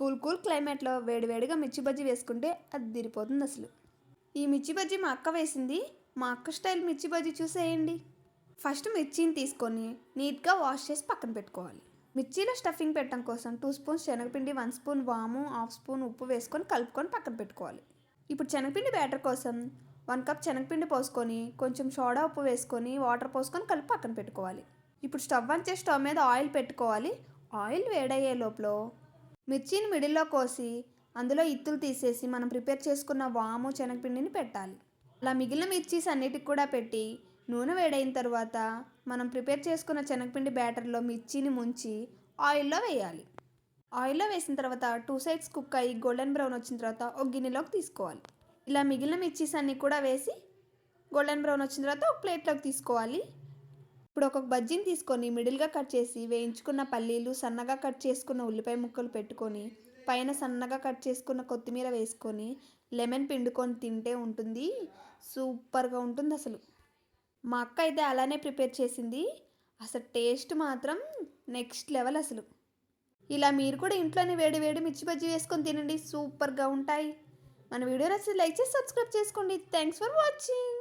Cool cool క్లైమేట్లో వేడివేడిగా మిర్చి బజ్జీ వేసుకుంటే అదిరిపోతుంది అసలు. ఈ మిర్చి బజ్జీ మా అక్క వేసింది. మా అక్క స్టైల్ మిర్చి బజ్జీ చూసేయండి. ఫస్ట్ మిర్చిని తీసుకొని నీట్గా వాష్ చేసి పక్కన పెట్టుకోవాలి. మిర్చీలో స్టఫింగ్ పెట్టడం కోసం 2 స్పూన్స్ శనగపిండి, 1 స్పూన్ వాము, 1/2 స్పూన్ ఉప్పు వేసుకొని కలుపుకొని పక్కన పెట్టుకోవాలి. ఇప్పుడు శనగపిండి బ్యాటర్ కోసం 1 కప్ శనగపిండి పోసుకొని కొంచెం సోడా ఉప్పు వేసుకొని వాటర్ పోసుకొని కలిపి పక్కన పెట్టుకోవాలి. ఇప్పుడు స్టవ్ ఆన్ చేసి స్టవ్ మీద ఆయిల్ పెట్టుకోవాలి. ఆయిల్ వేడయ్యే లోపల మిర్చిని మిడిల్లో కోసి అందులో ఇత్తులు తీసేసి మనం ప్రిపేర్ చేసుకున్న వాము శనగపిండిని పెట్టాలి. అలా మిగిలిన మిర్చీస్ అన్నిటికి కూడా పెట్టి నూనె వేడైన తర్వాత మనం ప్రిపేర్ చేసుకున్న శనగపిండి బ్యాటర్లో మిర్చిని ముంచి ఆయిల్లో వేయాలి. ఆయిల్లో వేసిన తర్వాత 2 సైడ్స్ కుక్ అయ్యి గోల్డెన్ బ్రౌన్ వచ్చిన తర్వాత ఒక గిన్నెలోకి తీసుకోవాలి. ఇలా మిగిలిన మిర్చీస్ అన్నీ కూడా వేసి గోల్డెన్ బ్రౌన్ వచ్చిన తర్వాత ఒక ప్లేట్లోకి తీసుకోవాలి. ఇప్పుడు ఒక బజ్జీని తీసుకొని మిడిల్గా కట్ చేసి వేయించుకున్న పల్లీలు, సన్నగా కట్ చేసుకున్న ఉల్లిపాయ ముక్కలు పెట్టుకొని పైన సన్నగా కట్ చేసుకున్న కొత్తిమీర వేసుకొని లెమన్ పిండుకొని తింటే ఉంటుంది, సూపర్గా ఉంటుంది అసలు. మా అక్క అయితే అలానే ప్రిపేర్ చేసింది. అసలు టేస్ట్ మాత్రం నెక్స్ట్ లెవెల్ అసలు. ఇలా మీరు కూడా ఇంట్లోనే వేడి వేడి మిర్చి బజ్జీ వేసుకొని తినండి, సూపర్గా ఉంటాయి. మన వీడియో నచ్చితే లైక్ చేసి సబ్స్క్రైబ్ చేసుకోండి. Thanks for watching.